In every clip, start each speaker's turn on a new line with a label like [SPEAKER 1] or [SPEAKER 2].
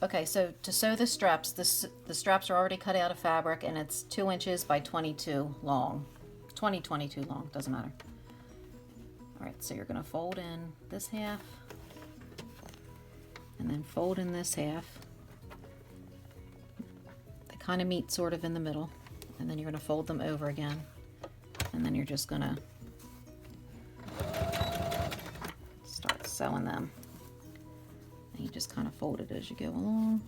[SPEAKER 1] Okay, so to sew the straps, the straps are already cut out of fabric, and it's 2 inches by 22 long. 22 long, doesn't matter. All right, so you're gonna fold in this half, and then fold in this half. They kind of meet sort of in the middle, and then you're gonna fold them over again, and then you're just gonna start sewing them. And you just kind of fold it as you go along.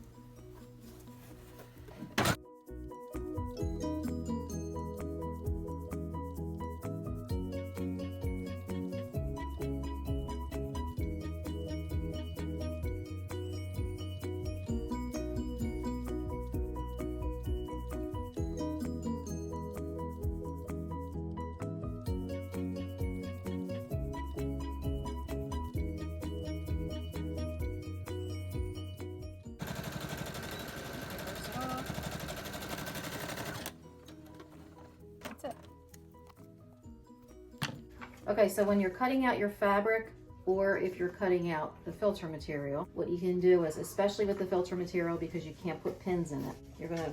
[SPEAKER 1] Okay, so when you're cutting out your fabric, or if you're cutting out the filter material, what you can do is, especially with the filter material, because you can't put pins in it, you're gonna,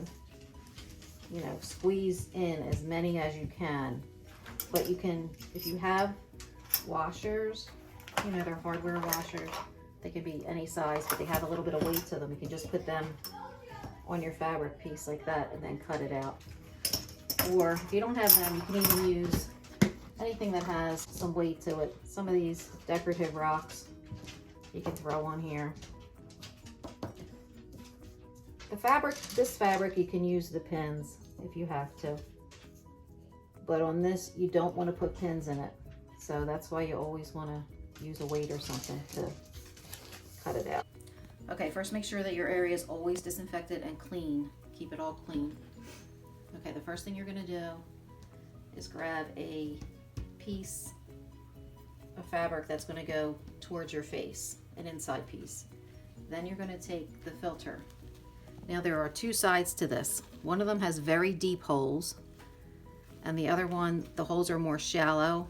[SPEAKER 1] you know, squeeze in as many as you can. But you can, if you have washers, you know, they're hardware washers, they can be any size, but they have a little bit of weight to them. You can just put them on your fabric piece like that and then cut it out. Or if you don't have them, you can even use anything that has some weight to it. Some of these decorative rocks you can throw on here. The fabric, this fabric, you can use the pins if you have to. But on this, you don't want to put pins in it. So that's why you always want to use a weight or something to cut it out. Okay, first make sure that your area is always disinfected and clean. Keep it all clean. Okay, the first thing you're going to do is grab a piece of fabric that's going to go towards your face, an inside piece. Then you're going to take the filter. Now there are 2 sides to this. One of them has very deep holes, and the other one, the holes are more shallow.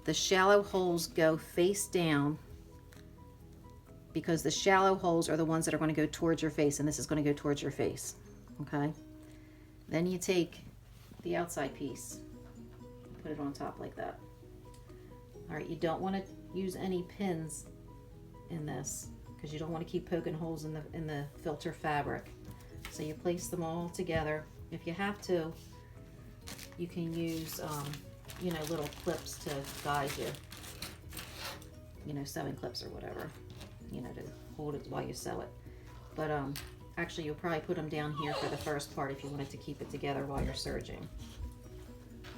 [SPEAKER 1] The shallow holes go face down because the shallow holes are the ones that are going to go towards your face, and this is going to go towards your face. Okay? Then you take the outside piece, put it on top like that. All right, you don't want to use any pins in this because you don't want to keep poking holes in the filter fabric. So you place them all together. If you have to, you can use you know, little clips to guide you. You know, sewing clips or whatever, you know, to hold it while you sew it. But actually you'll probably put them down here for the first part if you wanted to keep it together while you're serging.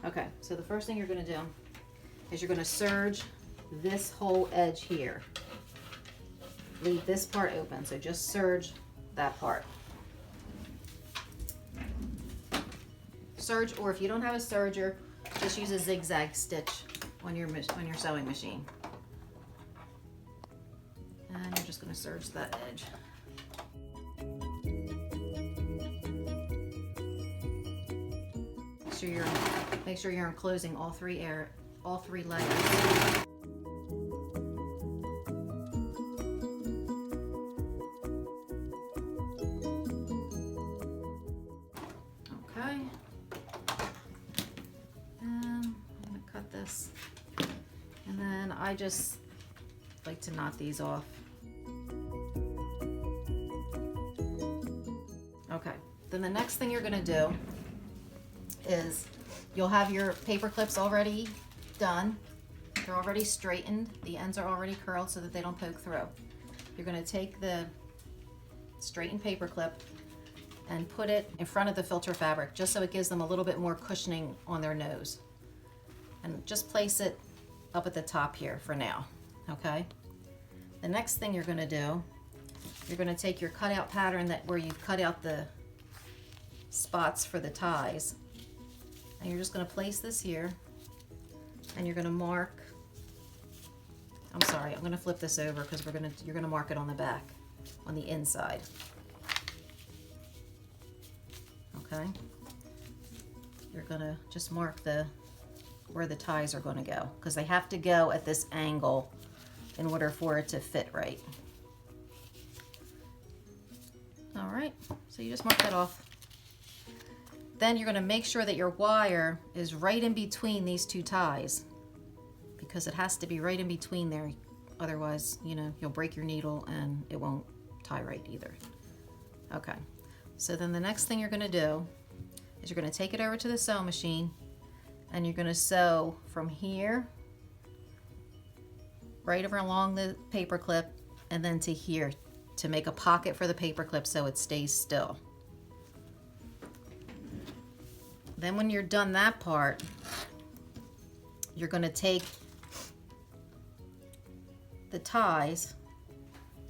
[SPEAKER 1] Okay, so the first thing you're going to do is you're going to serge this whole edge here. Leave this part open, so just serge that part. Serge, or if you don't have a serger, just use a zigzag stitch on your sewing machine. And you're just going to serge that edge. Make sure you're enclosing all three layers. Okay. I'm gonna cut this, and then I just like to knot these off. Okay. Then the next thing you're gonna do is you'll have your paper clips already done. They're already straightened. The ends are already curled so that they don't poke through. You're going to take the straightened paper clip and put it in front of the filter fabric just so it gives them a little bit more cushioning on their nose. And just place it up at the top here for now, okay? The next thing you're going to do, you're going to take your cutout pattern where you've cut out the spots for the ties, and you're just going to place this here, and you're going to mark, I'm sorry, I'm going to flip this over because you're going to mark it on the back, on the inside. Okay? You're going to just mark where the ties are going to go, because they have to go at this angle in order for it to fit right. All right, so you just mark that off. Then you're gonna make sure that your wire is right in between these two ties, because it has to be right in between there. Otherwise, you know, you'll break your needle and it won't tie right either. Okay, so then the next thing you're gonna do is you're gonna take it over to the sewing machine and you're gonna sew from here, right over along the paper clip, and then to here to make a pocket for the paper clip so it stays still. Then when you're done that part, you're gonna take the ties.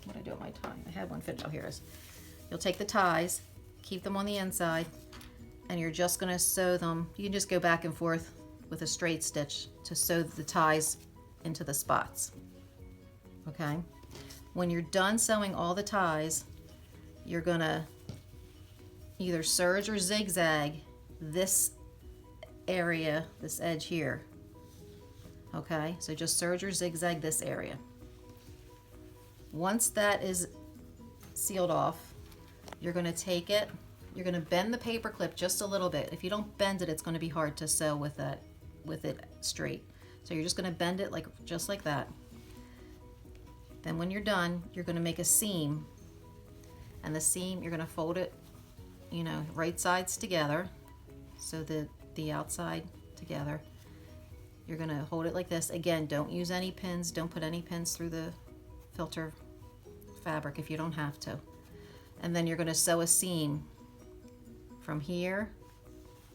[SPEAKER 1] What do I do with my tie? I had one finished. Oh, here it is. You'll take the ties, keep them on the inside, and you're just gonna sew them. You can just go back and forth with a straight stitch to sew the ties into the spots. Okay? When you're done sewing all the ties, you're gonna either serge or zigzag this area, this edge here. Okay, so just serge or zigzag this area. Once that is sealed off, you're going to take it, you're going to bend the paper clip just a little bit. If you don't bend it, it's going to be hard to sew with it straight. So you're just going to bend it just like that. Then when you're done, you're going to make a seam, and the seam, you're going to fold it, you know, right sides together, so the outside together. You're going to hold it like this. Again, don't use any pins. Don't put any pins through the filter fabric if you don't have to. And then you're going to sew a seam from here,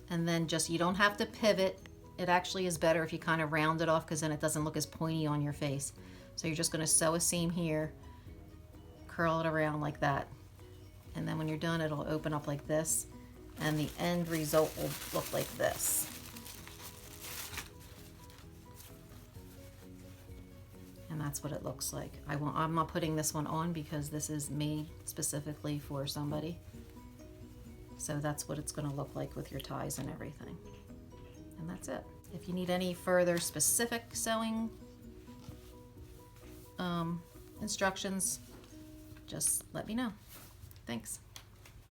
[SPEAKER 1] and then just, you don't have to pivot. It actually is better if you kind of round it off, because then it doesn't look as pointy on your face. So you're just going to sew a seam here, curl it around like that, and then when you're done, it'll open up like this, and the end result will look like this. And that's what it looks like. I'm not putting this one on because this is made specifically for somebody. So that's what it's going to look like with your ties and everything. And that's it. If you need any further specific sewing instructions, just let me know. Thanks.